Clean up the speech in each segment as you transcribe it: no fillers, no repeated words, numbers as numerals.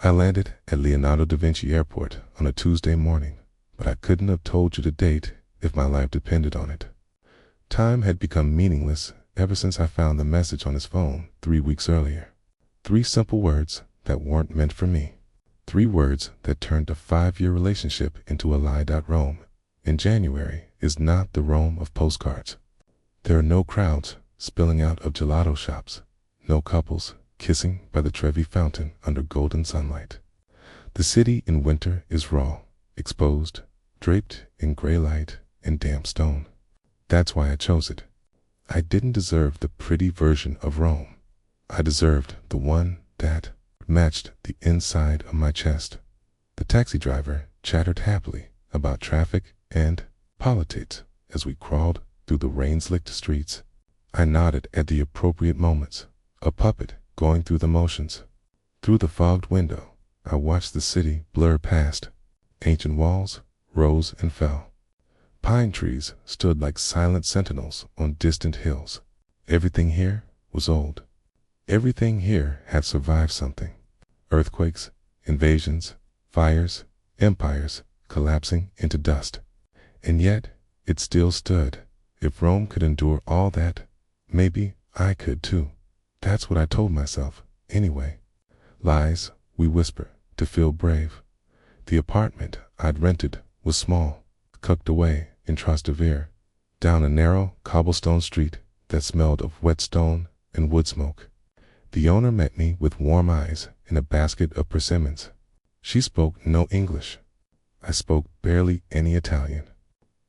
I landed at Leonardo da Vinci Airport on a Tuesday morning, but I couldn't have told you the date if my life depended on it. Time had become meaningless ever since I found the message on his phone 3 weeks earlier. 3 simple words that weren't meant for me. 3 words that turned a 5-year relationship into a lie. Rome in January is not the Rome of postcards. There are no crowds spilling out of gelato shops, no couples kissing by the Trevi fountain under golden sunlight. The city in winter is raw, exposed, draped in gray light and damp stone. That's why I chose it. I didn't deserve the pretty version of Rome. I deserved the one that matched the inside of my chest. The taxi driver chattered happily about traffic and politics as we crawled through the rain-slicked streets. I nodded at the appropriate moments, a puppet going through the motions. Through the fogged window, I watched the city blur past. Ancient walls rose and fell. Pine trees stood like silent sentinels on distant hills. Everything here was old. Everything here had survived something. Earthquakes, invasions, fires, empires collapsing into dust. And yet, it still stood. If Rome could endure all that, maybe I could too. That's what I told myself, anyway. Lies, we whisper, to feel brave. The apartment I'd rented was small, tucked away in Trastevere, down a narrow cobblestone street that smelled of wet stone and wood smoke. The owner met me with warm eyes and a basket of persimmons. She spoke no English. I spoke barely any Italian.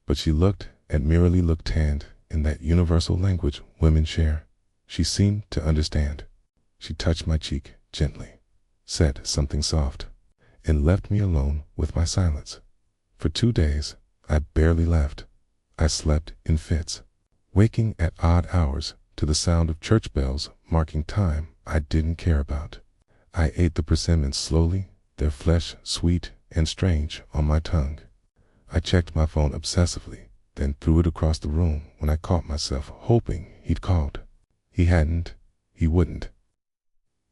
But she looked admirably tanned in that universal language women share. She seemed to understand. She touched my cheek gently, said something soft, and left me alone with my silence. For 2 days, I barely left. I slept in fits, waking at odd hours to the sound of church bells marking time I didn't care about. I ate the persimmons slowly, their flesh sweet and strange on my tongue. I checked my phone obsessively, then threw it across the room when I caught myself hoping he'd called. He hadn't. He wouldn't.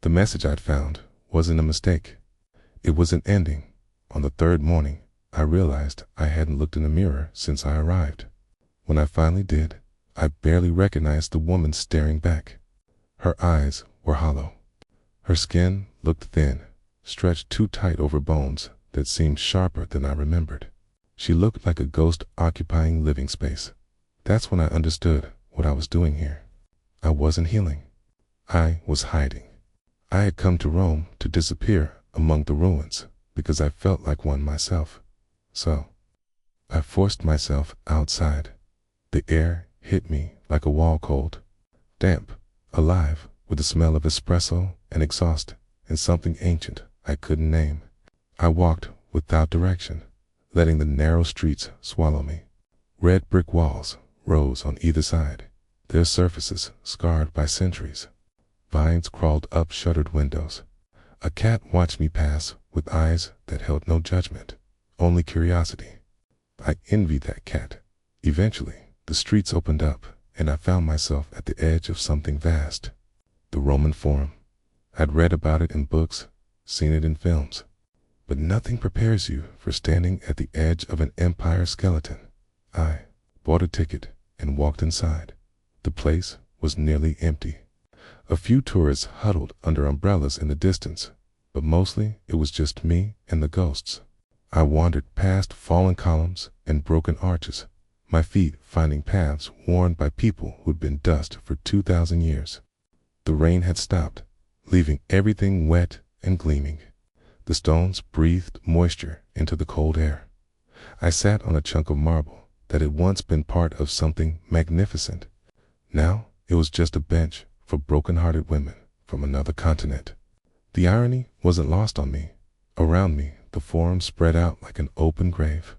The message I'd found wasn't a mistake. It was an ending. On the 3rd morning, I realized I hadn't looked in the mirror since I arrived. When I finally did, I barely recognized the woman staring back. Her eyes were hollow. Her skin looked thin, stretched too tight over bones that seemed sharper than I remembered. She looked like a ghost occupying living space. That's when I understood what I was doing here. I wasn't healing. I was hiding. I had come to Rome to disappear among the ruins because I felt like one myself. So, I forced myself outside. The air hit me like a wall cold, damp, alive, with the smell of espresso and exhaust and something ancient I couldn't name. I walked without direction, letting the narrow streets swallow me. Red brick walls rose on either side, their surfaces scarred by centuries. Vines crawled up shuttered windows. A cat watched me pass with eyes that held no judgment, only curiosity. I envied that cat. Eventually, the streets opened up, and I found myself at the edge of something vast. The Roman Forum. I'd read about it in books, seen it in films. But nothing prepares you for standing at the edge of an empire skeleton. I bought a ticket and walked inside. The place was nearly empty. A few tourists huddled under umbrellas in the distance, but mostly it was just me and the ghosts. I wandered past fallen columns and broken arches, my feet finding paths worn by people who'd been dust for 2,000 years. The rain had stopped, leaving everything wet and gleaming. The stones breathed moisture into the cold air. I sat on a chunk of marble that had once been part of something magnificent. Now it was just a bench for broken-hearted women from another continent. The irony wasn't lost on me. Around me, the Forum spread out like an open grave.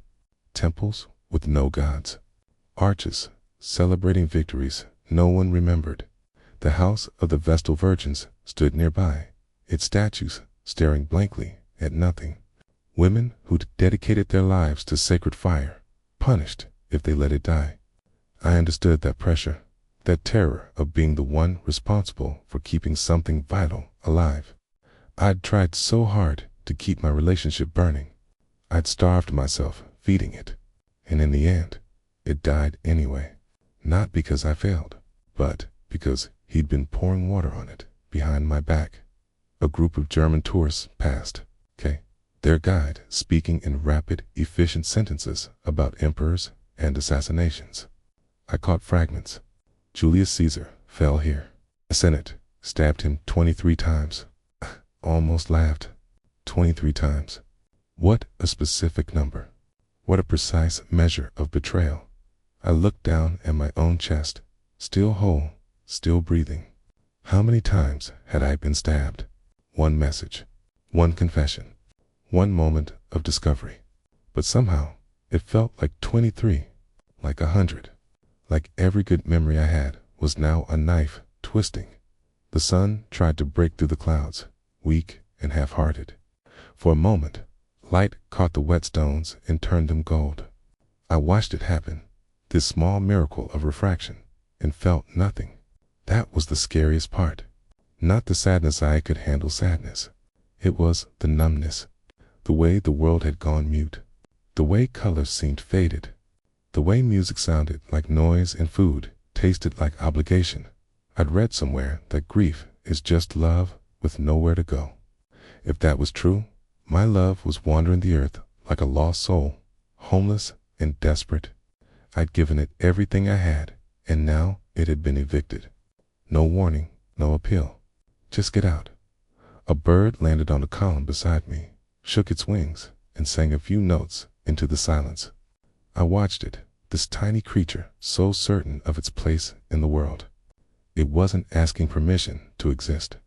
Temples with no gods. Arches celebrating victories no one remembered. The house of the Vestal Virgins stood nearby, its statues staring blankly at nothing. Women who'd dedicated their lives to sacred fire, punished if they let it die. I understood that pressure, that terror of being the one responsible for keeping something vital alive. I'd tried so hard to keep my relationship burning. I'd starved myself feeding it. And in the end, it died anyway. Not because I failed, but because he'd been pouring water on it behind my back. A group of German tourists passed, their guide speaking in rapid, efficient sentences about emperors and assassinations. I caught fragments. Julius Caesar fell here. The Senate stabbed him 23 times. Almost laughed. 23 times. What a specific number. What a precise measure of betrayal. I looked down at my own chest, still whole, still breathing. How many times had I been stabbed? One message, one confession, one moment of discovery. But somehow, it felt like 23, like 100. Like every good memory I had was now a knife twisting. The sun tried to break through the clouds, weak and half-hearted. For a moment, light caught the wet stones and turned them gold. I watched it happen, this small miracle of refraction, and felt nothing. That was the scariest part. Not the sadness I could handle sadness. It was the numbness. The way the world had gone mute. The way colors seemed faded. The way music sounded like noise and food tasted like obligation. I'd read somewhere that grief is just love with nowhere to go. If that was true, my love was wandering the earth like a lost soul, homeless and desperate. I'd given it everything I had, and now it had been evicted. No warning, no appeal. Just get out. A bird landed on the column beside me, shook its wings, and sang a few notes into the silence. I watched it, this tiny creature so certain of its place in the world. It wasn't asking permission to exist.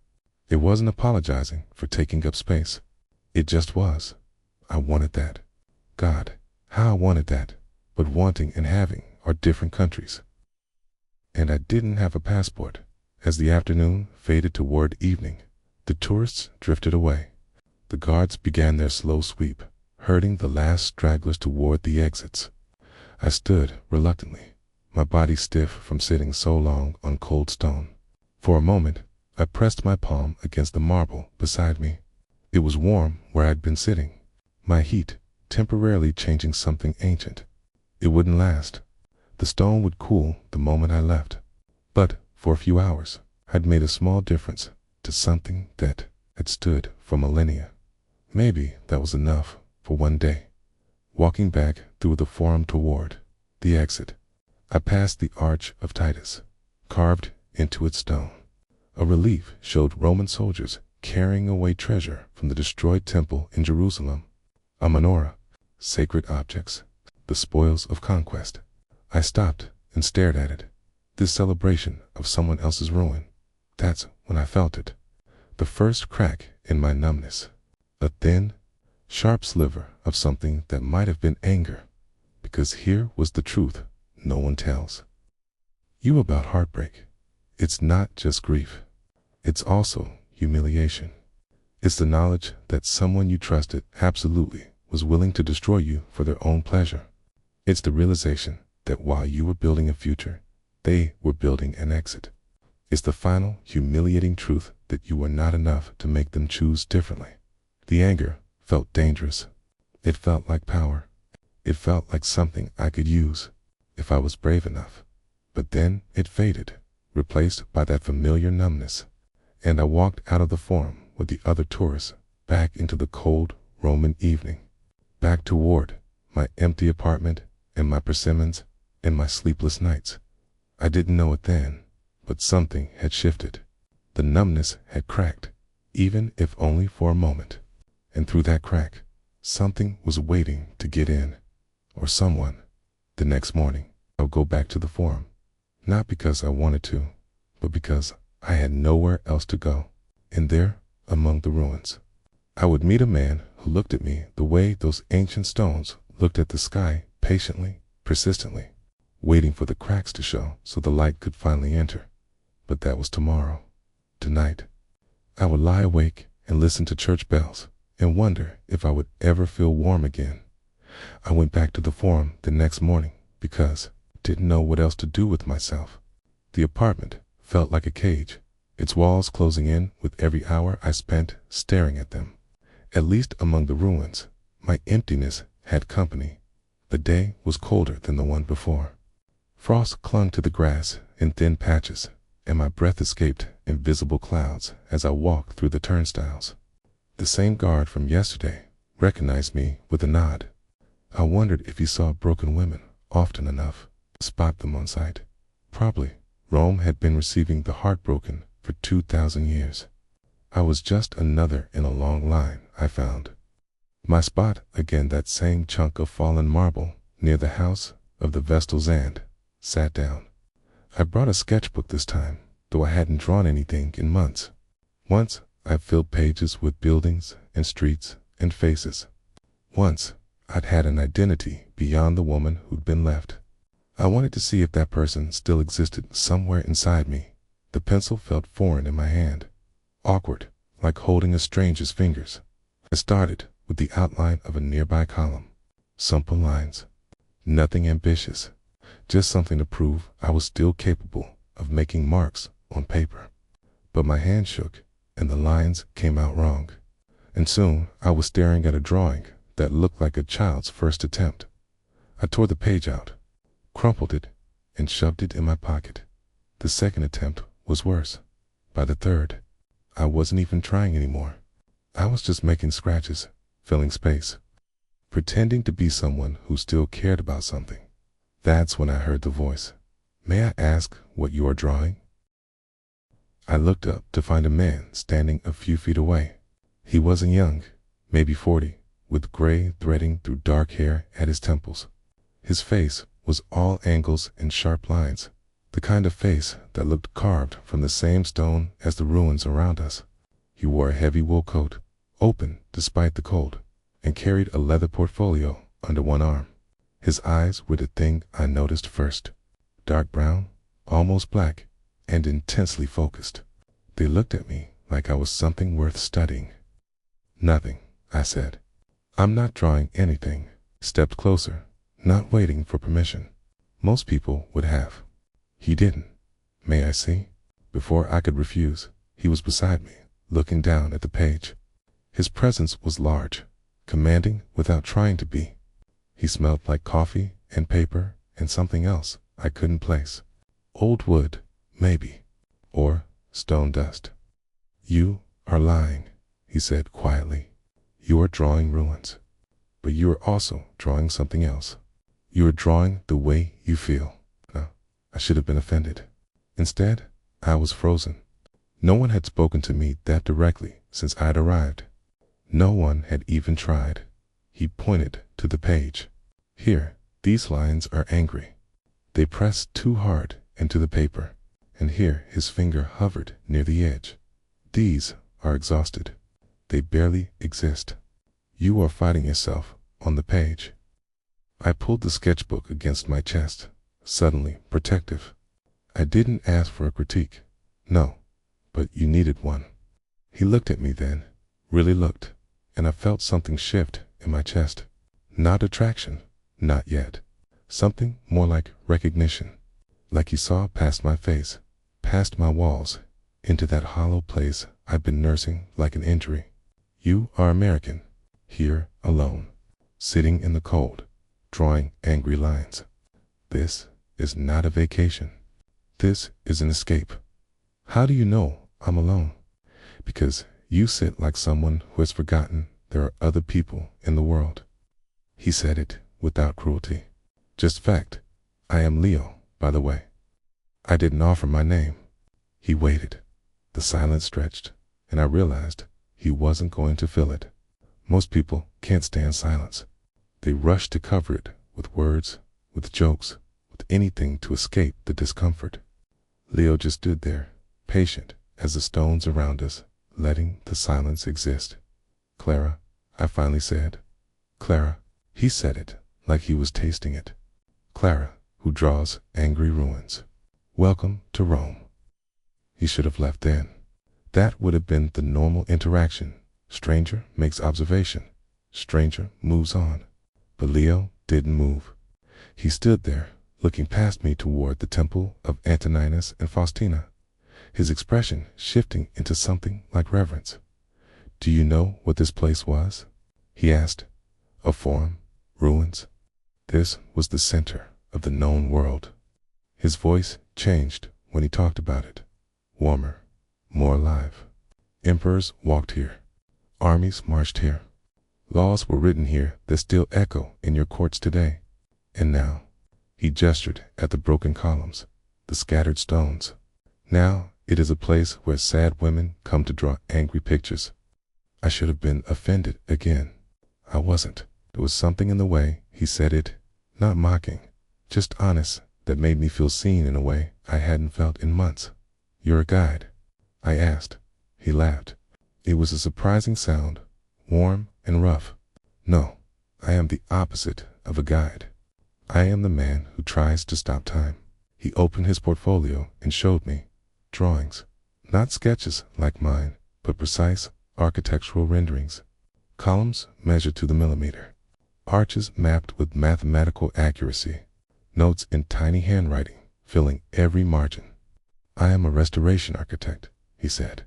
It wasn't apologizing for taking up space. It just was. I wanted that. God, how I wanted that. But wanting and having are different countries. And I didn't have a passport. As the afternoon faded toward evening, the tourists drifted away. The guards began their slow sweep, herding the last stragglers toward the exits. I stood reluctantly, my body stiff from sitting so long on cold stone. For a moment, I pressed my palm against the marble beside me. It was warm where I'd been sitting, my heat temporarily changing something ancient. It wouldn't last. The stone would cool the moment I left. But for a few hours, I'd made a small difference to something that had stood for millennia. Maybe that was enough for one day. Walking back through the forum toward the exit, I passed the Arch of Titus, carved into its stone. A relief showed Roman soldiers carrying away treasure from the destroyed temple in Jerusalem. A menorah, sacred objects, the spoils of conquest. I stopped and stared at it. This celebration of someone else's ruin. That's when I felt it. The first crack in my numbness. A thin, sharp sliver of something that might have been anger. Because here was the truth no one tells you about heartbreak. It's not just grief. It's also humiliation. It's the knowledge that someone you trusted absolutely was willing to destroy you for their own pleasure. It's the realization that while you were building a future, they were building an exit. It's the final, humiliating truth that you were not enough to make them choose differently. The anger felt dangerous. It felt like power. It felt like something I could use if I was brave enough. But then it faded, replaced by that familiar numbness. And I walked out of the forum with the other tourists back into the cold Roman evening, back toward my empty apartment and my persimmons and my sleepless nights. I didn't know it then, but something had shifted. The numbness had cracked, even if only for a moment. And through that crack, something was waiting to get in, or someone. The next morning, I would go back to the forum, not because I wanted to, but because I had nowhere else to go. And there, among the ruins, I would meet a man who looked at me the way those ancient stones looked at the sky, patiently, persistently, waiting for the cracks to show so the light could finally enter. But that was tomorrow. Tonight, I would lie awake and listen to church bells and wonder if I would ever feel warm again. I went back to the forum the next morning because I didn't know what else to do with myself. The apartment felt like a cage. its walls closing in with every hour I spent staring at them. At least among the ruins, my emptiness had company. The day was colder than the one before. Frost clung to the grass in thin patches, and my breath escaped invisible clouds as I walked through the turnstiles. The same guard from yesterday recognized me with a nod. I wondered if he saw broken women often enough to spot them on sight. Probably. Rome had been receiving the heartbroken for 2,000 years. I was just another in a long line, I found. My spot, again that same chunk of fallen marble near the house of the Vestal Zand. Sat down. I brought a sketchbook this time, though I hadn't drawn anything in months. Once, I filled pages with buildings and streets and faces. Once, I'd had an identity beyond the woman who'd been left. I wanted to see if that person still existed somewhere inside me. The pencil felt foreign in my hand, awkward, like holding a stranger's fingers. I started with the outline of a nearby column. Simple lines. Nothing ambitious. Just something to prove I was still capable of making marks on paper. But my hand shook, and the lines came out wrong. And soon I was staring at a drawing that looked like a child's first attempt. I tore the page out, crumpled it, and shoved it in my pocket. The second attempt was worse. By the third, I wasn't even trying anymore. I was just making scratches, filling space, pretending to be someone who still cared about something. That's when I heard the voice. "May I ask what you are drawing?" I looked up to find a man standing a few feet away. He wasn't young, maybe 40, with gray threading through dark hair at his temples. His face was all angles and sharp lines, the kind of face that looked carved from the same stone as the ruins around us. He wore a heavy wool coat, open despite the cold, and carried a leather portfolio under one arm. His eyes were the thing I noticed first. Dark brown, almost black, and intensely focused. They looked at me like I was something worth studying. "Nothing," I said. "I'm not drawing anything." Stepped closer, not waiting for permission. Most people would have. He didn't. "May I see?" Before I could refuse, he was beside me, looking down at the page. His presence was large, commanding without trying to be. He smelled like coffee and paper and something else I couldn't place. Old wood, maybe, or stone dust. "You are lying," he said quietly. "You are drawing ruins, but you are also drawing something else. You are drawing the way you feel." No, I should have been offended. Instead, I was frozen. No one had spoken to me that directly since I'd arrived. No one had even tried. He pointed to the page. "Here, these lines are angry. They press too hard into the paper." And here his finger hovered near the edge. "These are exhausted. They barely exist. You are fighting yourself on the page." I pulled the sketchbook against my chest, suddenly protective. "I didn't ask for a critique. No, but you needed one." He looked at me then, really looked, and I felt something shift in my chest. Not attraction, not yet. Something more like recognition. Like he saw past my face, past my walls, into that hollow place I've been nursing like an injury. "You are American, here alone, sitting in the cold, drawing angry lines. This is not a vacation. This is an escape. How do you know I'm alone? Because you sit like someone who has forgotten there are other people in the world." He said it without cruelty. "Just fact. I am Leo, by the way." I didn't offer my name. He waited. The silence stretched, and I realized he wasn't going to fill it. Most people can't stand silence. They rush to cover it with words, with jokes, with anything to escape the discomfort. Leo just stood there, patient as the stones around us, letting the silence exist. "Clara," I finally said. "Clara." He said it like he was tasting it. "Clara, who draws angry ruins. Welcome to Rome." He should have left then. That would have been the normal interaction. Stranger makes observation. Stranger moves on. But Leo didn't move. He stood there, looking past me toward the temple of Antoninus and Faustina. his expression shifting into something like reverence. "Do you know what this place was?" he asked. "A forum? Ruins?" This was the center of the known world. His voice changed when he talked about it. Warmer, more alive. Emperors walked here. Armies marched here. Laws were written here that still echo in your courts today. And now, he gestured at the broken columns, the scattered stones. Now it is a place where sad women come to draw angry pictures. I should have been offended again. I wasn't. There was something in the way he said it, not mocking, just honest, that made me feel seen in a way I hadn't felt in months. "You're a guide?" I asked. He laughed. It was a surprising sound, warm and rough. "No, I am the opposite of a guide. I am the man who tries to stop time." He opened his portfolio and showed me drawings, not sketches like mine, but precise architectural renderings. Columns measured to the millimeter, arches mapped with mathematical accuracy, notes in tiny handwriting filling every margin. "I am a restoration architect," he said.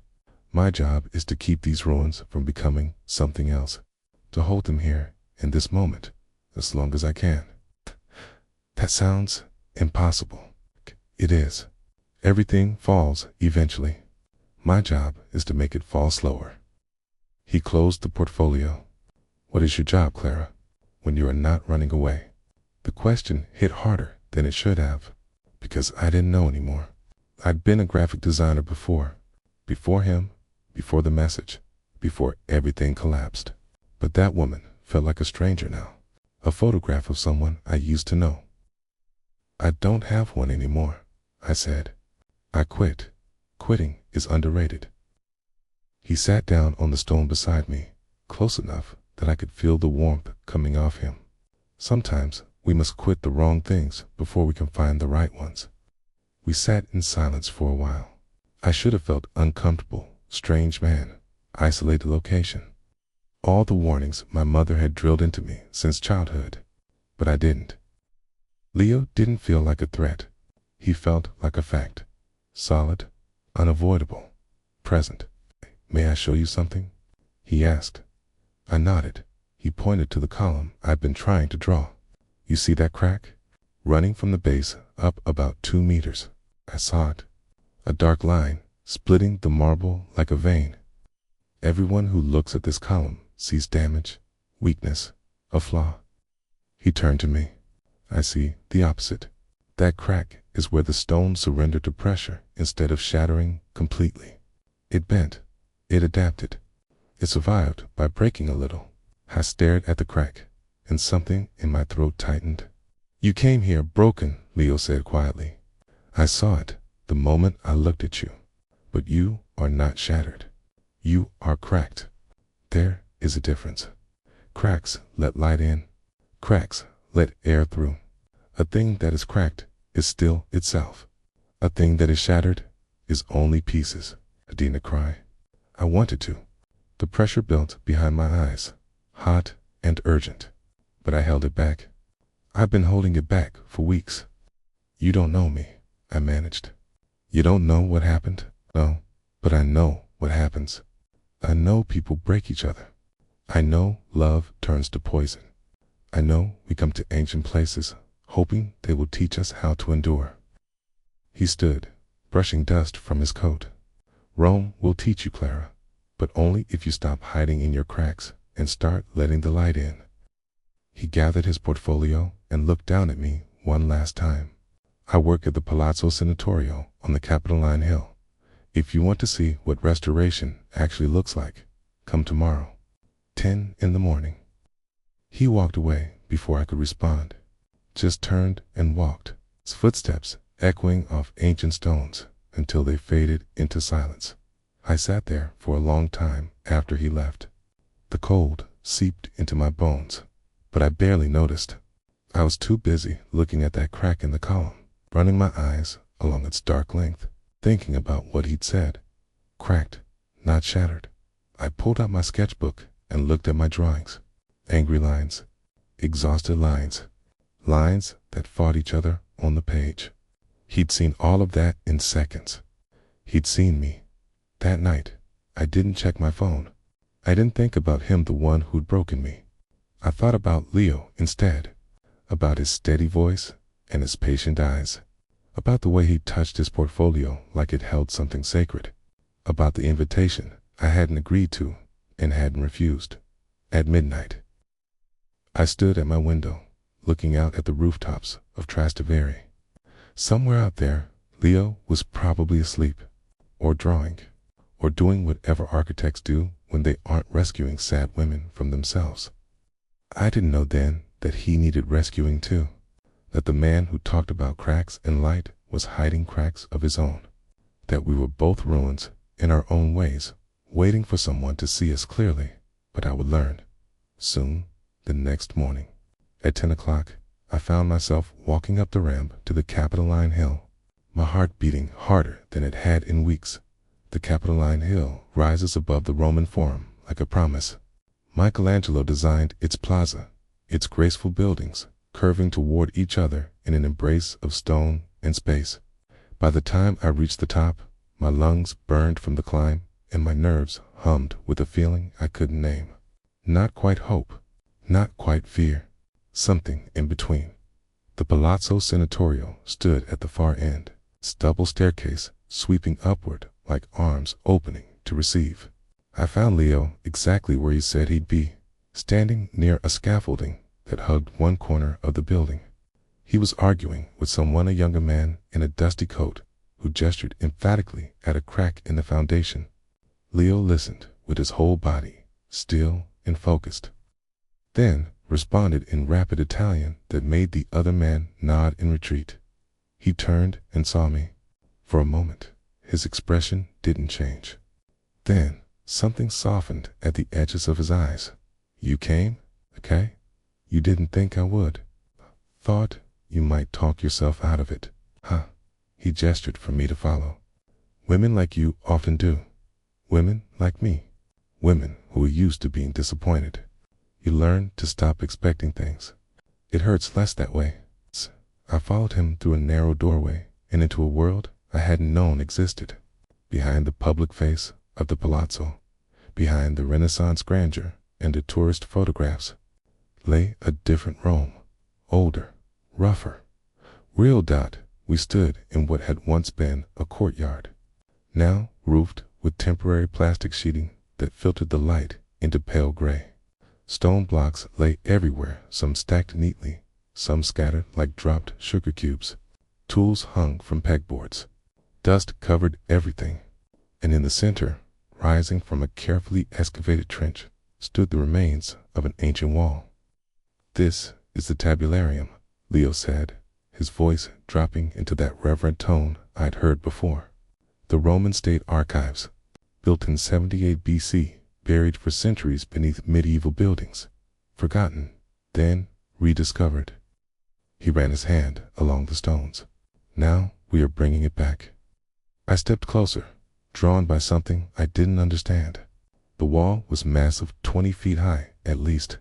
"My job is to keep these ruins from becoming something else, to hold them here in this moment as long as I can." That sounds impossible. It is. Everything falls eventually. My job is to make it fall slower. He closed the portfolio. "What is your job, Clara, when you are not running away?" The question hit harder than it should have, because I didn't know anymore. I'd been a graphic designer before him, before the message, before everything collapsed. But that woman felt like a stranger now, a photograph of someone I used to know. "I don't have one anymore," I said. "I quit. Quitting is underrated." He sat down on the stone beside me, close enough that I could feel the warmth coming off him. Sometimes we must quit the wrong things before we can find the right ones. We sat in silence for a while. I should have felt uncomfortable, strange man, isolated location. All the warnings my mother had drilled into me since childhood, but I didn't. Leo didn't feel like a threat. He felt like a fact, solid, unavoidable, present. "May I show you something?" he asked. I nodded. He pointed to the column I'd been trying to draw. "You see that crack? Running from the base up about 2 meters. I saw it. A dark line, splitting the marble like a vein. Everyone who looks at this column sees damage, weakness, a flaw." He turned to me. "I see the opposite. That crack is where the stone surrendered to pressure instead of shattering completely. It bent. It adapted. It survived by breaking a little." I stared at the crack, and something in my throat tightened. "You came here broken," Leo said quietly. "I saw it the moment I looked at you. But you are not shattered. You are cracked. There is a difference. Cracks let light in. Cracks let air through. A thing that is cracked is still itself. A thing that is shattered is only pieces." Adina cried. I wanted to. The pressure built behind my eyes, hot and urgent, but I held it back. "I've been holding it back for weeks." "You don't know me," I managed. "You don't know what happened?" "No, but I know what happens. I know people break each other. I know love turns to poison. I know we come to ancient places, hoping they will teach us how to endure." He stood, brushing dust from his coat. "Rome will teach you, Clara, but only if you stop hiding in your cracks and start letting the light in." He gathered his portfolio and looked down at me one last time. "I work at the Palazzo Senatorio on the Capitoline Hill. If you want to see what restoration actually looks like, come tomorrow, 10 in the morning." He walked away before I could respond, just turned and walked, his footsteps echoing off ancient stones until they faded into silence. I sat there for a long time after he left. The cold seeped into my bones, but I barely noticed. I was too busy looking at that crack in the column, running my eyes along its dark length, thinking about what he'd said. Cracked, not shattered. I pulled out my sketchbook and looked at my drawings. Angry lines, exhausted lines, lines that fought each other on the page. He'd seen all of that in seconds. He'd seen me. That night, I didn't check my phone. I didn't think about him, the one who'd broken me. I thought about Leo instead, about his steady voice and his patient eyes, about the way he touched his portfolio like it held something sacred, about the invitation I hadn't agreed to and hadn't refused. At midnight, I stood at my window, looking out at the rooftops of Trastevere. Somewhere out there, Leo was probably asleep, or drawing, or doing whatever architects do when they aren't rescuing sad women from themselves. I didn't know then that he needed rescuing too, that the man who talked about cracks in light was hiding cracks of his own, that we were both ruins in our own ways, waiting for someone to see us clearly. But I would learn. Soon, the next morning, at 10 o'clock, I found myself walking up the ramp to the Capitoline Hill, my heart beating harder than it had in weeks. The Capitoline Hill rises above the Roman Forum like a promise. Michelangelo designed its plaza, its graceful buildings, curving toward each other in an embrace of stone and space. By the time I reached the top, my lungs burned from the climb, and my nerves hummed with a feeling I couldn't name. Not quite hope, not quite fear, something in between. The Palazzo Senatorial stood at the far end, its double staircase sweeping upward like arms opening to receive. I found Leo exactly where he said he'd be, standing near a scaffolding that hugged one corner of the building. He was arguing with someone, a younger man in a dusty coat, who gestured emphatically at a crack in the foundation. Leo listened with his whole body, still and focused. Then responded in rapid Italian that made the other man nod in retreat. He turned and saw me. For a moment, his expression didn't change. Then something softened at the edges of his eyes. You came? Okay? You didn't think I would. Thought you might talk yourself out of it. Huh? He gestured for me to follow. Women like you often do. Women like me. Women who are used to being disappointed. You learn to stop expecting things. It hurts less that way. I followed him through a narrow doorway and into a world I hadn't known existed. Behind the public face of the palazzo, behind the Renaissance grandeur and the tourist photographs, lay a different Rome, older, rougher. Real. We stood in what had once been a courtyard, now roofed with temporary plastic sheeting that filtered the light into pale gray. Stone blocks lay everywhere, some stacked neatly, some scattered like dropped sugar cubes. Tools hung from pegboards. Dust covered everything, and in the center, rising from a carefully excavated trench, stood the remains of an ancient wall. This is the tabularium, Leo said, his voice dropping into that reverent tone I'd heard before. The Roman state archives, built in 78 BC, buried for centuries beneath medieval buildings, forgotten, then rediscovered. He ran his hand along the stones. Now we are bringing it back. I stepped closer, drawn by something I didn't understand. The wall was massive, 20 feet high at least,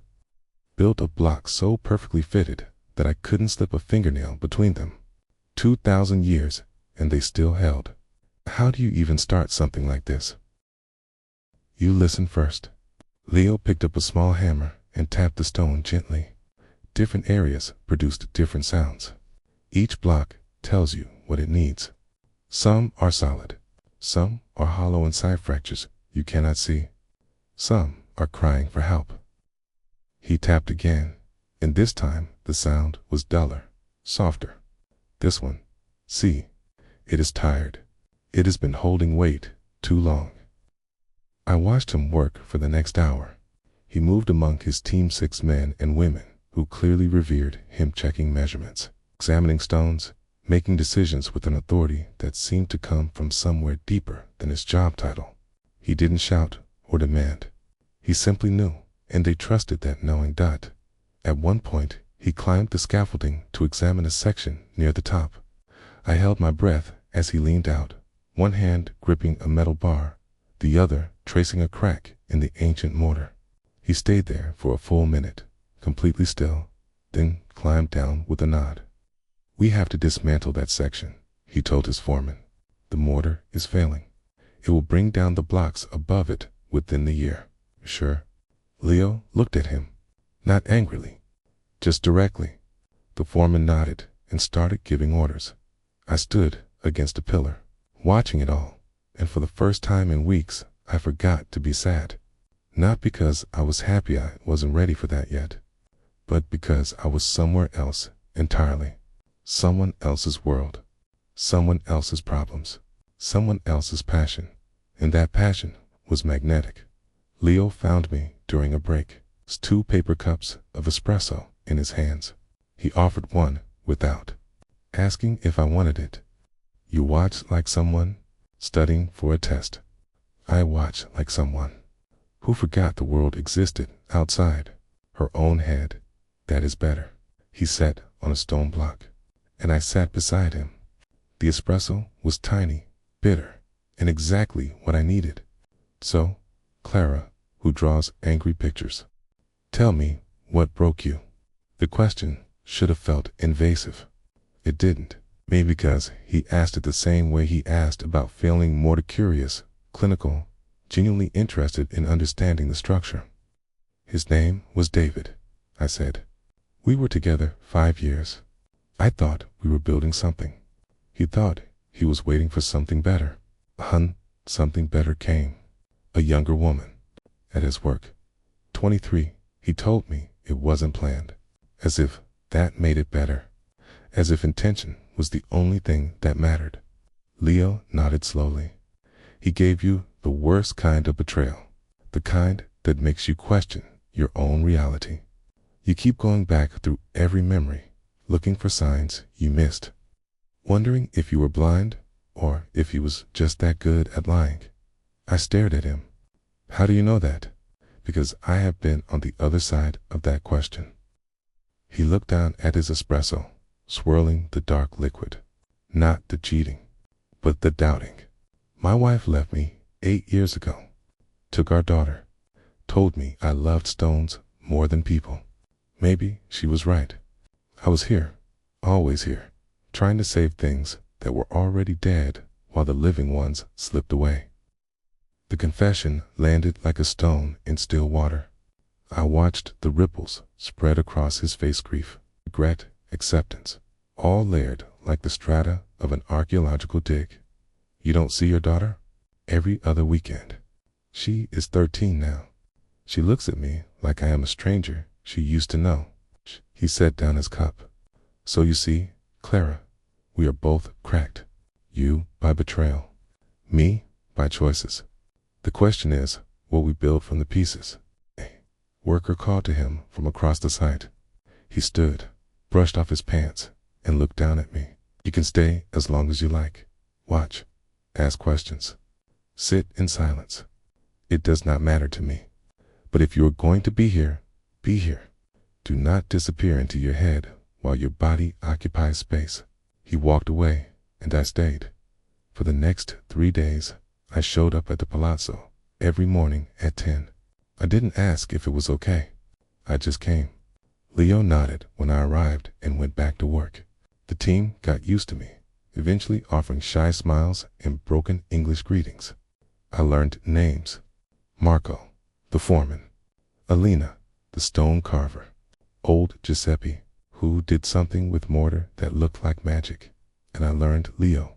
built of blocks so perfectly fitted that I couldn't slip a fingernail between them. 2,000 years, and they still held. How do you even start something like this? You listen first. Leo picked up a small hammer and tapped the stone gently. Different areas produced different sounds. Each block tells you what it needs. Some are solid. Some are hollow inside fractures you cannot see. Some are crying for help. He tapped again, and this time the sound was duller, softer. This one, see, it is tired. It has been holding weight too long. I watched him work for the next hour. He moved among his team, 6 men and women who clearly revered him, checking measurements, examining stones, making decisions with an authority that seemed to come from somewhere deeper than his job title. He didn't shout or demand. He simply knew, and they trusted that knowing. At one point, he climbed the scaffolding to examine a section near the top. I held my breath as he leaned out, one hand gripping a metal bar, the other tracing a crack in the ancient mortar. He stayed there for a full minute, completely still, then climbed down with a nod. We have to dismantle that section, he told his foreman. The mortar is failing. It will bring down the blocks above it within the year. Sure? Leo looked at him, not angrily, just directly. The foreman nodded and started giving orders. I stood against a pillar, watching it all, and for the first time in weeks, I forgot to be sad. Not because I was happy I wasn't ready for that yet, but because I was somewhere else entirely. Someone else's world, someone else's problems, someone else's passion, and that passion was magnetic. Leo found me during a break, 2 paper cups of espresso in his hands. He offered one without asking if I wanted it. You watch like someone studying for a test. I watch like someone who forgot the world existed outside her own head. That is better. He sat on a stone block, and I sat beside him. The espresso was tiny, bitter, and exactly what I needed. So, Clara, who draws angry pictures, tell me what broke you. The question should have felt invasive. It didn't. Maybe because he asked it the same way he asked about feeling more curious, clinical, genuinely interested in understanding the structure. His name was David, I said. We were together 5 years. I thought we were building something. He thought he was waiting for something better. Something better came. A younger woman. At his work. 23, he told me it wasn't planned. As if that made it better. As if intention was the only thing that mattered. Leo nodded slowly. He gave you the worst kind of betrayal. The kind that makes you question your own reality. You keep going back through every memory, looking for signs you missed. Wondering if you were blind, or if he was just that good at lying. I stared at him. How do you know that? Because I have been on the other side of that question. He looked down at his espresso, swirling the dark liquid. Not the cheating, but the doubting. My wife left me 8 years ago. Took our daughter. Told me I loved stones more than people. Maybe she was right. I was here, always here, trying to save things that were already dead while the living ones slipped away. The confession landed like a stone in still water. I watched the ripples spread across his face. Grief, regret, acceptance, all layered like the strata of an archaeological dig. You don't see your daughter? Every other weekend. She is 13 now. She looks at me like I am a stranger she used to know. He set down his cup. So you see, Clara, we are both cracked. You by betrayal. Me by choices. The question is what we build from the pieces. A worker called to him from across the site. He stood, brushed off his pants, and looked down at me. You can stay as long as you like. Watch. Ask questions. Sit in silence. It does not matter to me. But if you are going to be here, be here. Do not disappear into your head while your body occupies space. He walked away, and I stayed. For the next 3 days, I showed up at the palazzo every morning at 10. I didn't ask if it was okay. I just came. Leo nodded when I arrived and went back to work. The team got used to me, eventually offering shy smiles and broken English greetings. I learned names. Marco, the foreman. Alina, the stone carver. Old Giuseppe, who did something with mortar that looked like magic. And I learned Leo.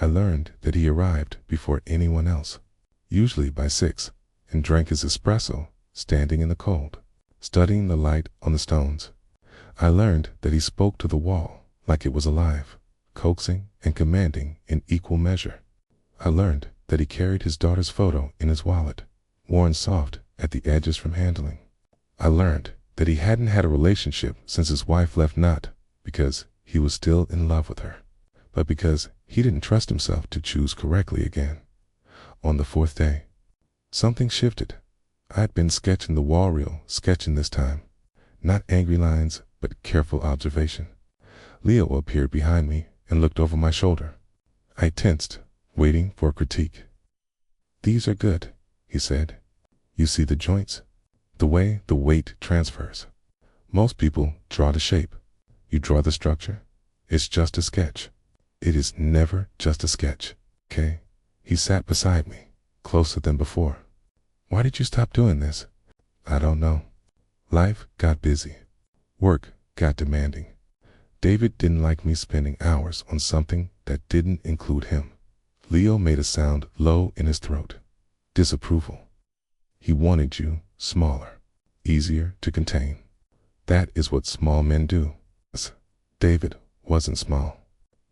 I learned that he arrived before anyone else, usually by 6, and drank his espresso, standing in the cold, studying the light on the stones. I learned that he spoke to the wall like it was alive, coaxing and commanding in equal measure. I learned that he carried his daughter's photo in his wallet, worn soft at the edges from handling. I learned that he hadn't had a relationship since his wife left, not because he was still in love with her, but because he didn't trust himself to choose correctly again. On the 4th day, something shifted. I had been sketching the wall reel, sketching this time. Not angry lines, but careful observation. Leo appeared behind me and looked over my shoulder. I tensed, waiting for a critique. These are good, he said. You see the joints? The way the weight transfers. Most people draw the shape. You draw the structure. It's just a sketch. It is never just a sketch. Okay. He sat beside me, closer than before. Why did you stop doing this? I don't know. Life got busy. Work got demanding. David didn't like me spending hours on something that didn't include him. Leo made a sound low in his throat. Disapproval. He wanted you smaller, easier to contain. That is what small men do. David wasn't small.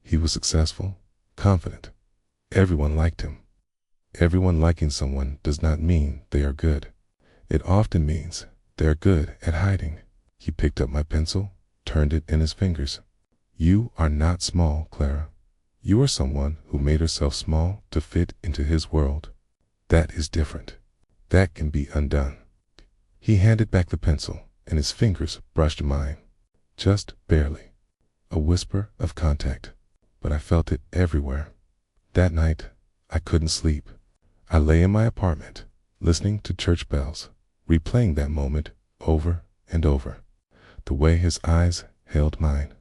He was successful, confident. Everyone liked him. Everyone liking someone does not mean they are good. It often means they're good at hiding. He picked up my pencil, turned it in his fingers. You are not small, Clara. You are someone who made herself small to fit into his world. That is different. That can be undone. He handed back the pencil, and his fingers brushed mine. Just barely. A whisper of contact. But I felt it everywhere. That night, I couldn't sleep. I lay in my apartment, listening to church bells, replaying that moment over and over. The way his eyes held mine.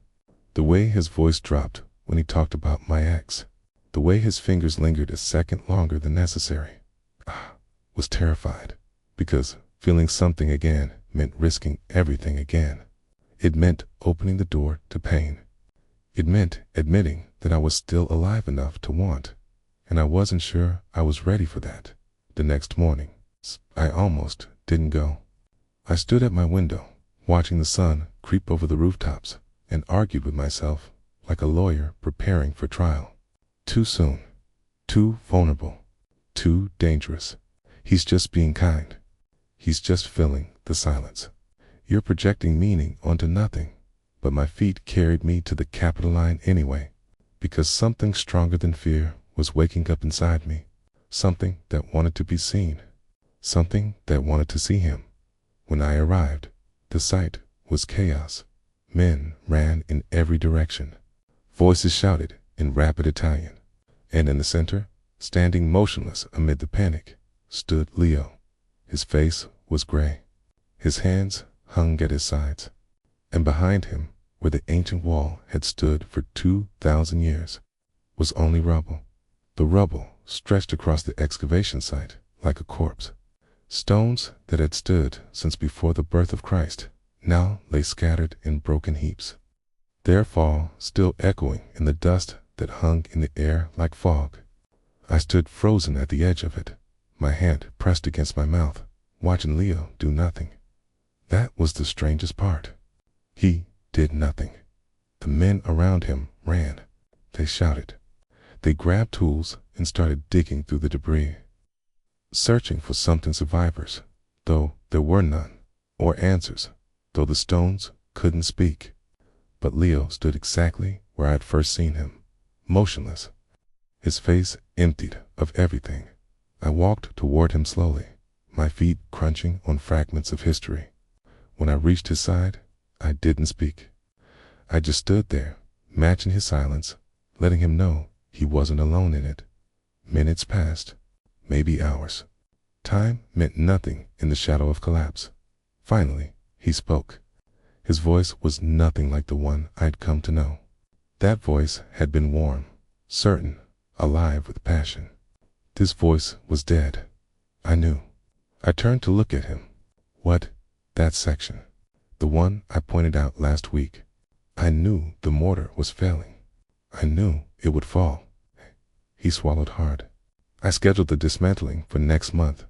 The way his voice dropped when he talked about my ex. The way his fingers lingered a second longer than necessary. I was terrified, because feeling something again meant risking everything again. It meant opening the door to pain. It meant admitting that I was still alive enough to want, and I wasn't sure I was ready for that. The next morning, I almost didn't go. I stood at my window, watching the sun creep over the rooftops, and argued with myself like a lawyer preparing for trial. Too soon, too vulnerable, too dangerous. He's just being kind. He's just filling the silence. You're projecting meaning onto nothing. But my feet carried me to the Capitol line anyway, because something stronger than fear was waking up inside me. Something that wanted to be seen. Something that wanted to see him. When I arrived, the sight was chaos. Men ran in every direction. Voices shouted in rapid Italian. And in the center, standing motionless amid the panic, stood Leo. His face was gray. His hands hung at his sides. And behind him, where the ancient wall had stood for 2,000 years, was only rubble. The rubble stretched across the excavation site like a corpse. Stones that had stood since before the birth of Christ now lay scattered in broken heaps, their fall still echoing in the dust that hung in the air like fog. I stood frozen at the edge of it, my hand pressed against my mouth, watching Leo do nothing. That was the strangest part. He did nothing. The men around him ran. They shouted. They grabbed tools and started digging through the debris, searching for something survivors, though there were none, or answers, though the stones couldn't speak. But Leo stood exactly where I had first seen him, motionless, his face emptied of everything. I walked toward him slowly, my feet crunching on fragments of history. When I reached his side, I didn't speak. I just stood there, matching his silence, letting him know he wasn't alone in it. Minutes passed, maybe hours. Time meant nothing in the shadow of collapse. Finally, he spoke. His voice was nothing like the one I had come to know. That voice had been warm, certain, alive with passion. This voice was dead. I knew. I turned to look at him. What? That section. The one I pointed out last week. I knew the mortar was failing. I knew it would fall. He swallowed hard. I scheduled the dismantling for next month.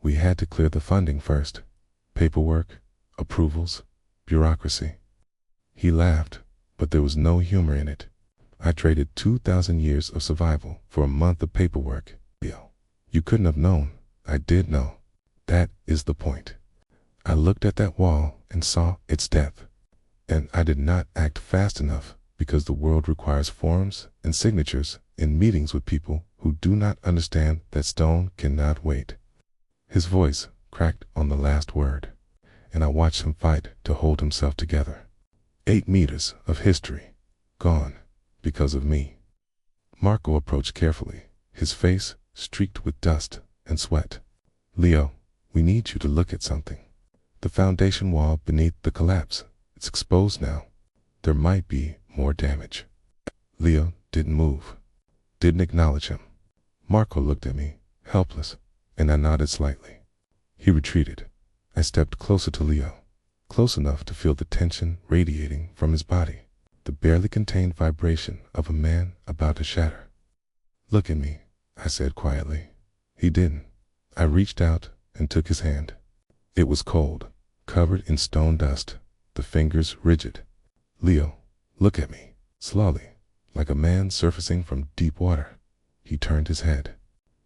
We had to clear the funding first. Paperwork, approvals, bureaucracy. He laughed, but there was no humor in it. I traded 2,000 years of survival for a month of paperwork. You couldn't have known. I did know. That is the point. I looked at that wall and saw its depth. And I did not act fast enough because the world requires forms and signatures in meetings with people who do not understand that stone cannot wait. His voice cracked on the last word, and I watched him fight to hold himself together. 8 meters of history, gone because of me. Marco approached carefully, his face streaked with dust and sweat. Leo, we need you to look at something. The foundation wall beneath the collapse. It's exposed now. There might be more damage. Leo didn't move, didn't acknowledge him. Marco looked at me, helpless, and I nodded slightly. He retreated. I stepped closer to Leo, close enough to feel the tension radiating from his body, the barely contained vibration of a man about to shatter. "Look at me," I said quietly. He didn't. I reached out and took his hand. It was cold, covered in stone dust, the fingers rigid. "Leo, look at me," slowly, like a man surfacing from deep water. He turned his head.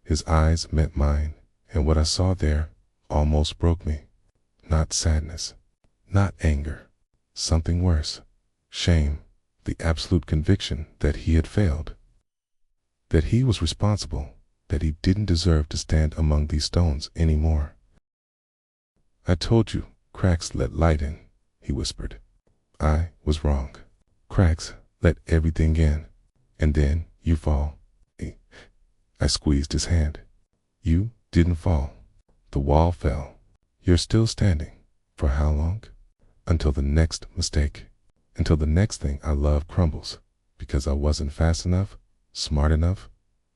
His eyes met mine, and what I saw there almost broke me. Not sadness, not anger, something worse. Shame, the absolute conviction that he had failed, that he was responsible, that he didn't deserve to stand among these stones anymore. "I told you, cracks let light in," he whispered. "I was wrong. Cracks let everything in, and then you fall." I squeezed his hand. "You didn't fall. The wall fell. You're still standing. For how long? Until the next mistake. Until the next thing I love crumbles, because I wasn't fast enough, smart enough,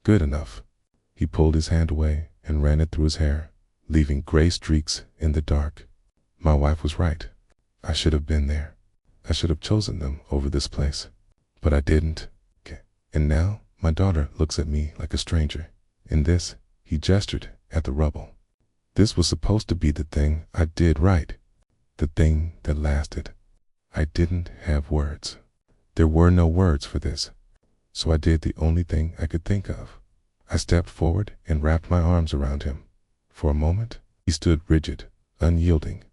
good enough." He pulled his hand away and ran it through his hair, leaving gray streaks in the dark. My wife was right. I should have been there. I should have chosen them over this place. But I didn't. And now my daughter looks at me like a stranger. In this, he gestured at the rubble. This was supposed to be the thing I did right. The thing that lasted. I didn't have words. There were no words for this. So I did the only thing I could think of. I stepped forward and wrapped my arms around him. For a moment, he stood rigid, unyielding,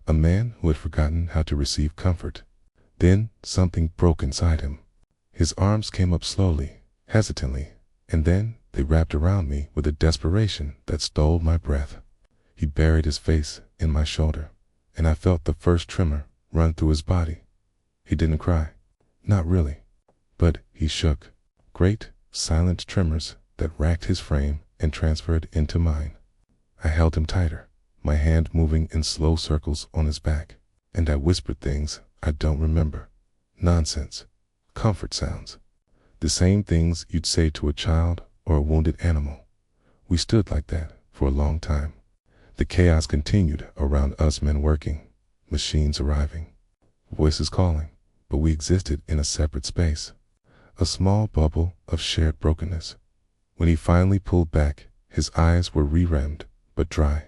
a man who had forgotten how to receive comfort. Then something broke inside him. His arms came up slowly, hesitantly, and then they wrapped around me with a desperation that stole my breath. He buried his face in my shoulder, and I felt the first tremor run through his body. He didn't cry, not really, but he shook. Great, silent tremors that racked his frame and transferred into mine. I held him tighter, my hand moving in slow circles on his back, and I whispered things I don't remember. Nonsense. Comfort sounds. The same things you'd say to a child or a wounded animal. We stood like that for a long time. The chaos continued around us, men working, machines arriving, voices calling, but we existed in a separate space, a small bubble of shared brokenness. When he finally pulled back, his eyes were re-rimmed but dry.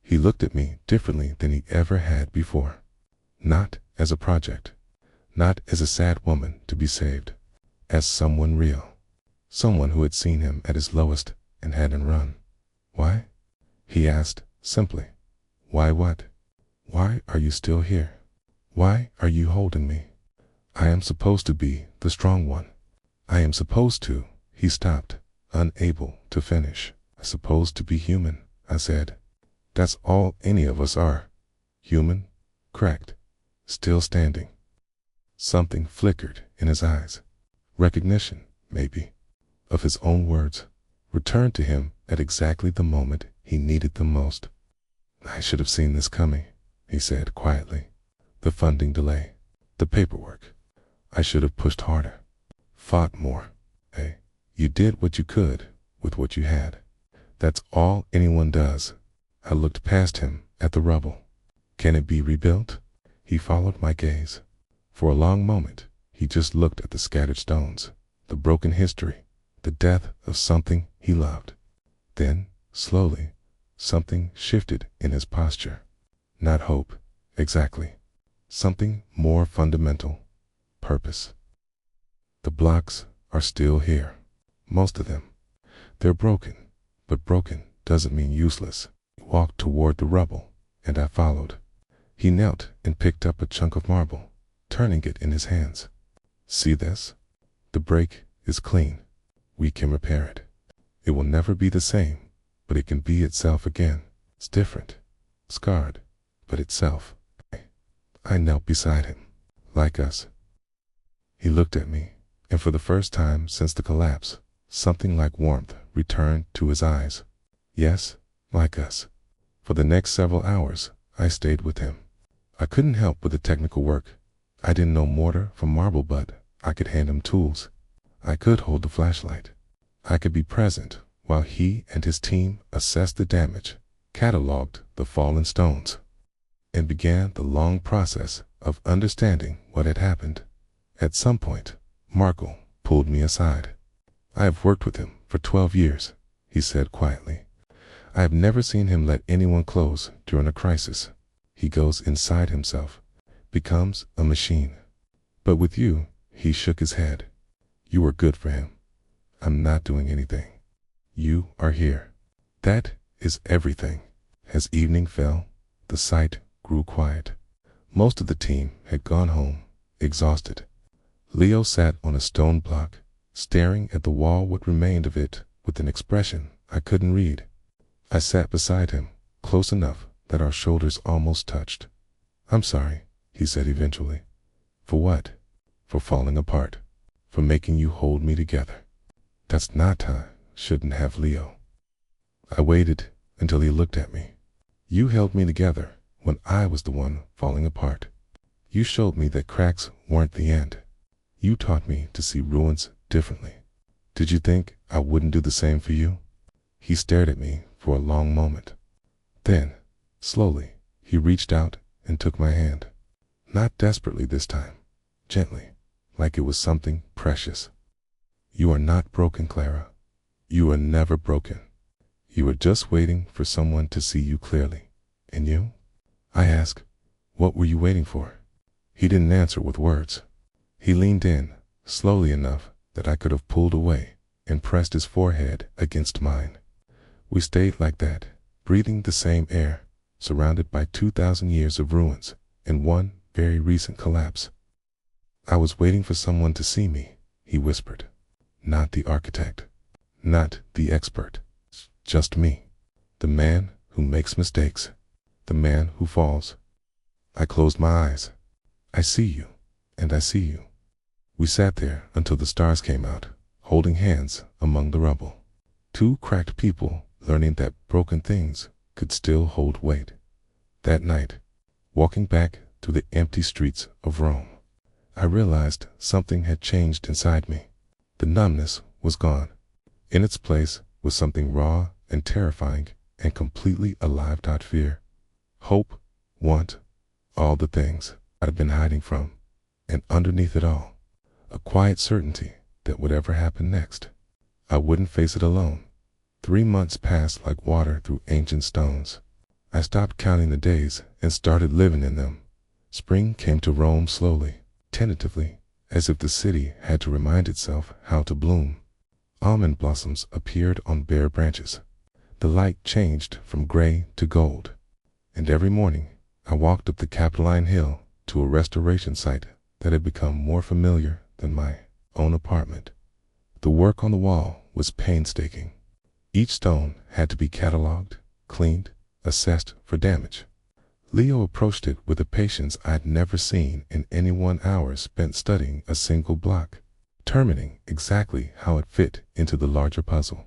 He looked at me differently than he ever had before. Not as a project, not as a sad woman to be saved, as someone real, someone who had seen him at his lowest and hadn't run. "Why?" he asked simply. "Why what? Why are you still here? Why are you holding me? I am supposed to be the strong one. I am supposed to." He stopped, unable to finish. "Supposed to be human," I said. "That's all any of us are. Human, cracked, still standing." Something flickered in his eyes. Recognition, maybe, of his own words, returned to him at exactly the moment he needed them most. "I should have seen this coming," he said quietly. "The funding delay, the paperwork. I should have pushed harder, fought more. Hey, you did what you could with what you had. That's all anyone does." I looked past him at the rubble. "Can it be rebuilt?" He followed my gaze. For a long moment, he just looked at the scattered stones, the broken history, the death of something he loved. Then, slowly, something shifted in his posture. Not hope, exactly. Something more fundamental. Purpose. "The blocks are still here. Most of them. They're broken, but broken doesn't mean useless." He walked toward the rubble, and I followed. He knelt and picked up a chunk of marble, turning it in his hands. "See this? The break is clean. We can repair it. It will never be the same, but it can be itself again. It's different, scarred, but itself." I knelt beside him. "Like us." He looked at me, and for the first time since the collapse, something like warmth returned to his eyes. "Yes, like us." For the next several hours, I stayed with him. I couldn't help with the technical work. I didn't know mortar from marble, but I could hand him tools. I could hold the flashlight. I could be present while he and his team assessed the damage, cataloged the fallen stones, and began the long process of understanding what had happened. At some point, Marco pulled me aside. "I have worked with him for 12 years, he said quietly. "I have never seen him let anyone close during a crisis. He goes inside himself, becomes a machine. But with you," he shook his head, "you were good for him. I'm not doing anything. You are here. That is everything." As evening fell, the site grew quiet. Most of the team had gone home, exhausted. Leo sat on a stone block, staring at the wall, what remained of it, with an expression I couldn't read. I sat beside him, close enough that our shoulders almost touched. "I'm sorry," he said eventually. "For what?" "For falling apart. For making you hold me together." "That's not how." "Shouldn't have, Leo." I waited until he looked at me. "You held me together when I was the one falling apart. You showed me that cracks weren't the end. You taught me to see ruins differently. Did you think I wouldn't do the same for you?" He stared at me for a long moment. Then, slowly, he reached out and took my hand. Not desperately this time, gently, like it was something precious. "You are not broken, Clara. You are never broken. You are just waiting for someone to see you clearly. And you?" I asked, "What were you waiting for?" He didn't answer with words. He leaned in, slowly enough that I could have pulled away, and pressed his forehead against mine. We stayed like that, breathing the same air, surrounded by 2,000 years of ruins and one very recent collapse. "I was waiting for someone to see me," he whispered. "Not the architect, not the expert, just me. The man who makes mistakes, the man who falls." I closed my eyes. "I see you, and I see you." We sat there until the stars came out, holding hands among the rubble. Two cracked people learning that broken things could still hold weight. That night, walking back through the empty streets of Rome, I realized something had changed inside me. The numbness was gone. In its place was something raw and terrifying and completely alive. Fear, hope, want, all the things I'd been hiding from, and underneath it all, a quiet certainty that whatever happened next, I wouldn't face it alone. 3 months passed like water through ancient stones. I stopped counting the days and started living in them. Spring came to Rome slowly, tentatively, as if the city had to remind itself how to bloom. Almond blossoms appeared on bare branches. The light changed from gray to gold. And every morning, I walked up the Capitoline Hill to a restoration site that had become more familiar than my own apartment. The work on the wall was painstaking. Each stone had to be cataloged, cleaned, assessed for damage. Leo approached it with a patience I'd never seen in any 1 hour spent studying a single block, determining exactly how it fit into the larger puzzle.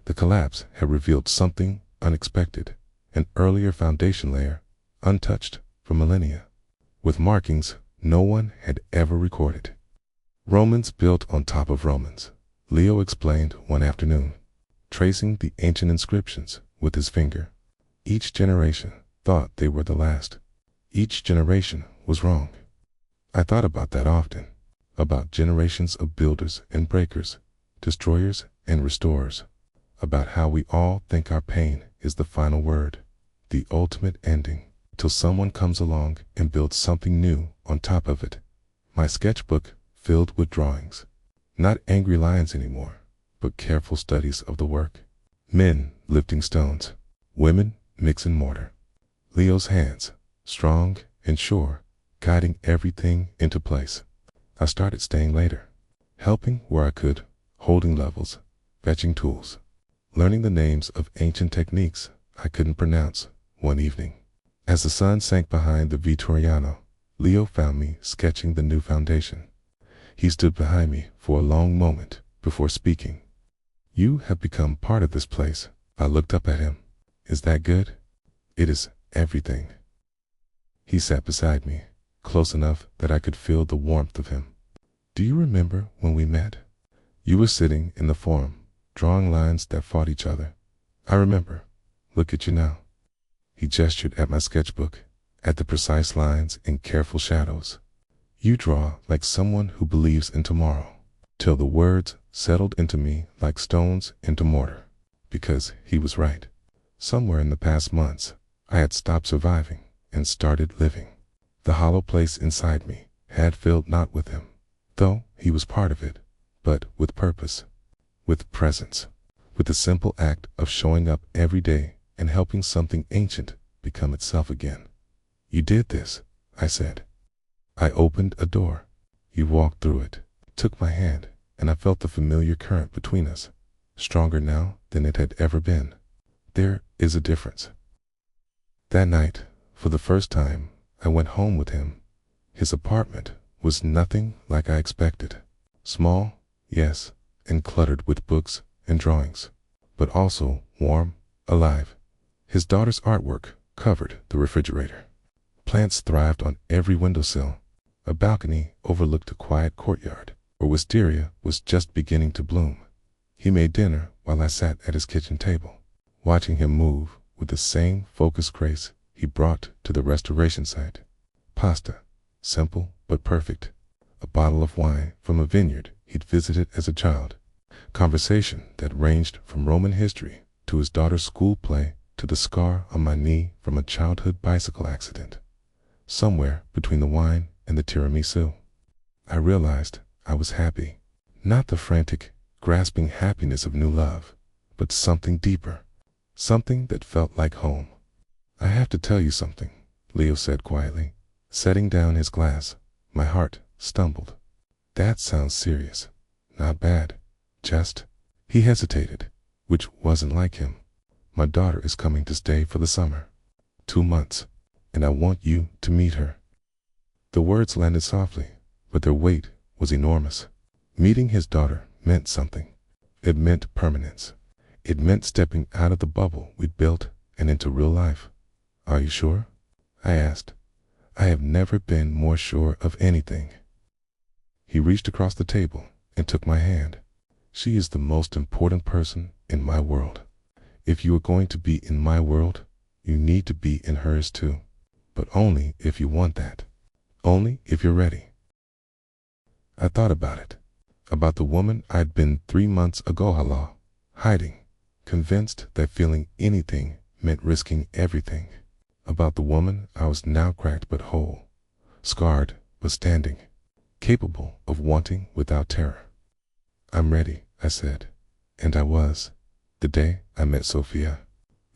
The collapse had revealed something unexpected, an earlier foundation layer, untouched for millennia, with markings no one had ever recorded. "Romans built on top of Romans," Leo explained one afternoon, tracing the ancient inscriptions with his finger. Each generation thought they were the last. Each generation was wrong. I thought about that often, about generations of builders and breakers, destroyers and restorers, about how we all think our pain is the final word, the ultimate ending, till someone comes along and builds something new on top of it. My sketchbook filled with drawings, not angry lines anymore, but careful studies of the work. Men lifting stones, women mixing mortar. Leo's hands, strong and sure, guiding everything into place. I started staying later, helping where I could, holding levels, fetching tools, learning the names of ancient techniques I couldn't pronounce. One evening, as the sun sank behind the Vittoriano, Leo found me sketching the new foundation. He stood behind me for a long moment before speaking. "You have become part of this place." I looked up at him. "Is that good?" "It is everything." He sat beside me, close enough that I could feel the warmth of him. "Do you remember when we met? You were sitting in the Forum, drawing lines that fought each other. I remember. Look at you now. He gestured at my sketchbook, at the precise lines and careful shadows. You draw like someone who believes in tomorrow. Till the words settled into me like stones into mortar. Because he was right. Somewhere in the past months, I had stopped surviving and started living. The hollow place inside me had filled not with him, though he was part of it, but with purpose, with presence, with the simple act of showing up every day and helping something ancient become itself again. You did this, I said. I opened a door. You walked through it, took my hand, and I felt the familiar current between us, stronger now than it had ever been. There is a difference. That night, for the first time, I went home with him. His apartment was nothing like I expected. Small, yes, and cluttered with books and drawings, but also warm, alive. His daughter's artwork covered the refrigerator. Plants thrived on every windowsill. A balcony overlooked a quiet courtyard, where wisteria was just beginning to bloom. He made dinner while I sat at his kitchen table, watching him move with the same focused grace he brought to the restoration site. Pasta, simple but perfect. A bottle of wine from a vineyard he'd visited as a child. Conversation that ranged from Roman history to his daughter's school play to the scar on my knee from a childhood bicycle accident. Somewhere between the wine and the tiramisu, I realized I was happy. Not the frantic, grasping happiness of new love, but something deeper, something that felt like home. I have to tell you something, Leo said quietly, setting down his glass. My heart stumbled. That sounds serious. Not bad. Just. He hesitated, which wasn't like him. My daughter is coming to stay for the summer. 2 months. And I want you to meet her. The words landed softly, but their weight was enormous. Meeting his daughter meant something. It meant permanence. It meant stepping out of the bubble we'd built and into real life. Are you sure? I asked. I have never been more sure of anything. He reached across the table and took my hand. She is the most important person in my world. If you are going to be in my world, you need to be in hers too. But only if you want that. Only if you're ready. I thought about it. About the woman I'd been 3 months ago, hiding, convinced that feeling anything meant risking everything. About the woman I was now cracked but whole, scarred but standing, capable of wanting without terror. I'm ready, I said. And I was. The day I met Sophia,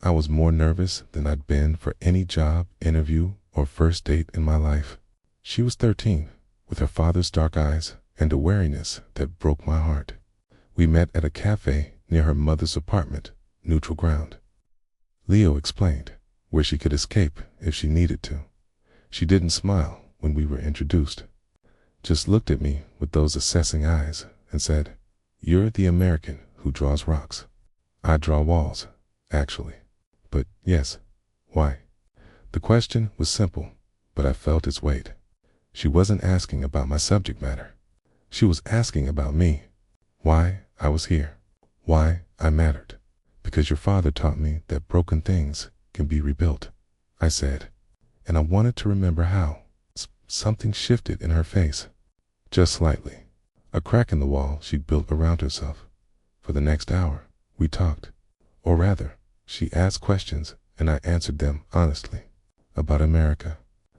I was more nervous than I'd been for any job, interview, or first date in my life. She was 13, with her father's dark eyes and a wariness that broke my heart. We met at a cafe near her mother's apartment, neutral ground. Leo explained, where she could escape if she needed to. She didn't smile when we were introduced, just looked at me with those assessing eyes and said, "You're the American who draws rocks. I draw walls, actually." But yes, why? The question was simple, but I felt its weight. She wasn't asking about my subject matter. She was asking about me, why I was here, why I mattered. Because your father taught me that broken things can be rebuilt, I said, and I wanted to remember how. Something shifted in her face, just slightly, a crack in the wall she'd built around herself. For the next hour, we talked, or rather, she asked questions and I answered them honestly, about America,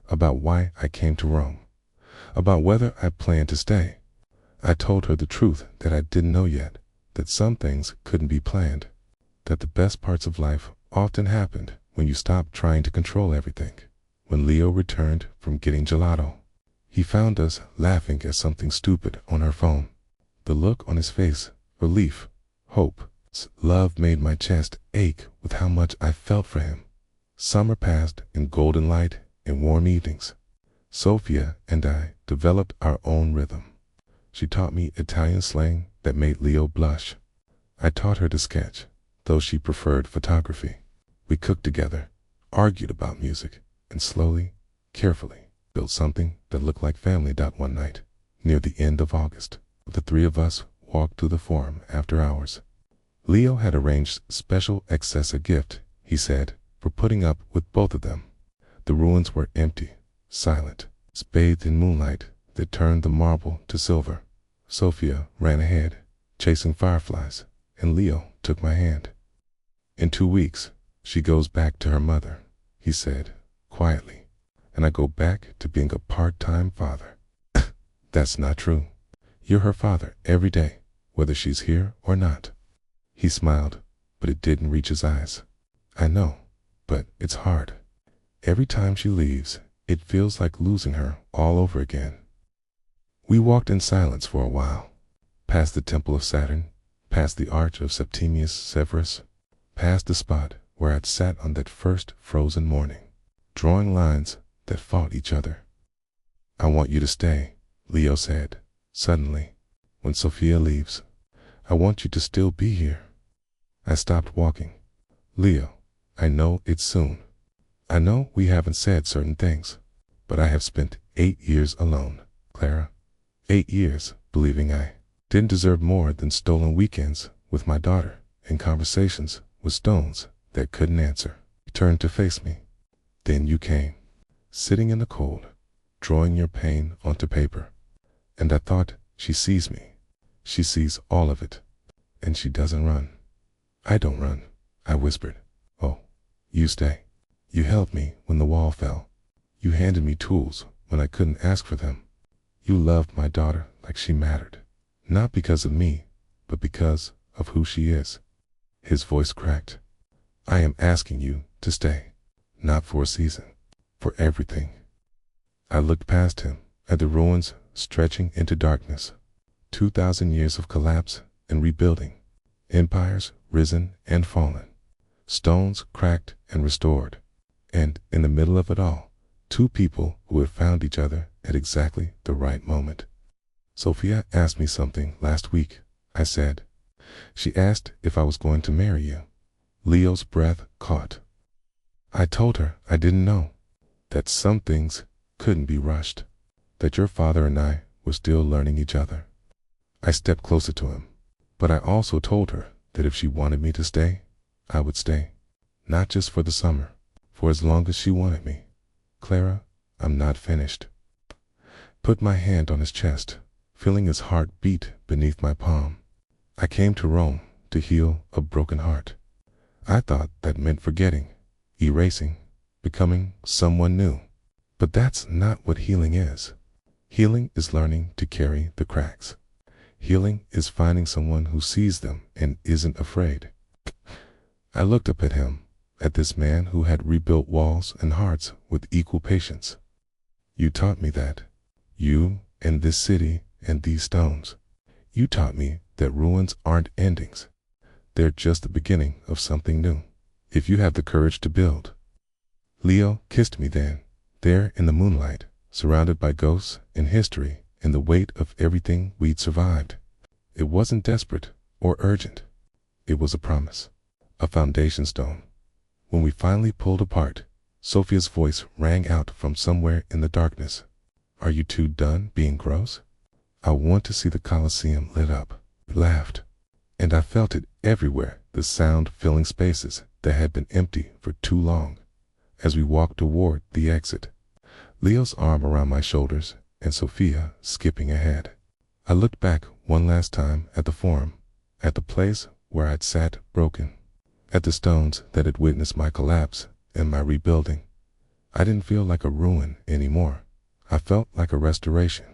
about why I came to Rome, about whether I planned to stay. I told her the truth that I didn't know yet, that some things couldn't be planned, that the best parts of life often happened when you stopped trying to control everything. When Leo returned from getting gelato, he found us laughing at something stupid on her phone. The look on his face, relief, hope, love made my chest ache with how much I felt for him. Summer passed in golden light and warm evenings. Sophia and I developed our own rhythm. She taught me Italian slang that made Leo blush. I taught her to sketch, though she preferred photography. We cooked together, argued about music, and slowly, carefully, built something that looked like family. One night, near the end of August, the 3 of us walked through the Forum after hours. Leo had arranged special excess a gift, he said, for putting up with both of them. The ruins were empty, silent, bathed in moonlight that turned the marble to silver. Sophia ran ahead, chasing fireflies, and Leo took my hand. In 2 weeks, she goes back to her mother, he said, quietly, and I go back to being a part-time father. That's not true. You're her father every day, whether she's here or not. He smiled, but it didn't reach his eyes. I know, but it's hard. Every time she leaves, it feels like losing her all over again. We walked in silence for a while, past the Temple of Saturn, past the Arch of Septimius Severus, past the spot where I'd sat on that first frozen morning, drawing lines that fought each other. I want you to stay, Leo said, suddenly, when Sophia leaves. I want you to still be here. I stopped walking. Leo, I know it's soon. I know we haven't said certain things, but I have spent 8 years alone, Clara. 8 years believing I didn't deserve more than stolen weekends with my daughter and conversations with stones that couldn't answer. You turned to face me. Then you came, sitting in the cold, drawing your pain onto paper. And I thought, she sees me. She sees all of it. And she doesn't run. I don't run, I whispered. Oh, you stay. You held me when the wall fell. You handed me tools when I couldn't ask for them. You loved my daughter like she mattered. Not because of me, but because of who she is. His voice cracked. I am asking you to stay. Not for a season. For everything. I looked past him, at the ruins stretching into darkness. 2,000 years of collapse and rebuilding. Empires risen and fallen. Stones cracked and restored. And in the middle of it all, 2 people who had found each other at exactly the right moment. Sophia asked me something last week, I said. She asked if I was going to marry you. Leo's breath caught. I told her I didn't know. That some things couldn't be rushed. That your father and I were still learning each other. I stepped closer to him. But I also told her that if she wanted me to stay, I would stay. Not just for the summer, for as long as she wanted me. Clara, I'm not finished. Put my hand on his chest, feeling his heart beat beneath my palm. I came to Rome to heal a broken heart. I thought that meant forgetting, erasing, becoming someone new. But that's not what healing is. Healing is learning to carry the cracks. Healing is finding someone who sees them and isn't afraid. I looked up at him, at this man who had rebuilt walls and hearts with equal patience. You taught me that. You and this city and these stones. You taught me that ruins aren't endings. They're just the beginning of something new, if you have the courage to build. Leo kissed me then, there in the moonlight, surrounded by ghosts and history and the weight of everything we'd survived. It wasn't desperate or urgent. It was a promise, a foundation stone. When we finally pulled apart, Sophia's voice rang out from somewhere in the darkness. Are you 2 done being gross? I want to see the Colosseum lit up. We laughed, and I felt it everywhere, the sound filling spaces that had been empty for too long. As we walked toward the exit, Leo's arm around my shoulders and Sophia skipping ahead. I looked back one last time at the Forum, at the place where I'd sat broken, at the stones that had witnessed my collapse and my rebuilding. I didn't feel like a ruin anymore. I felt like a restoration.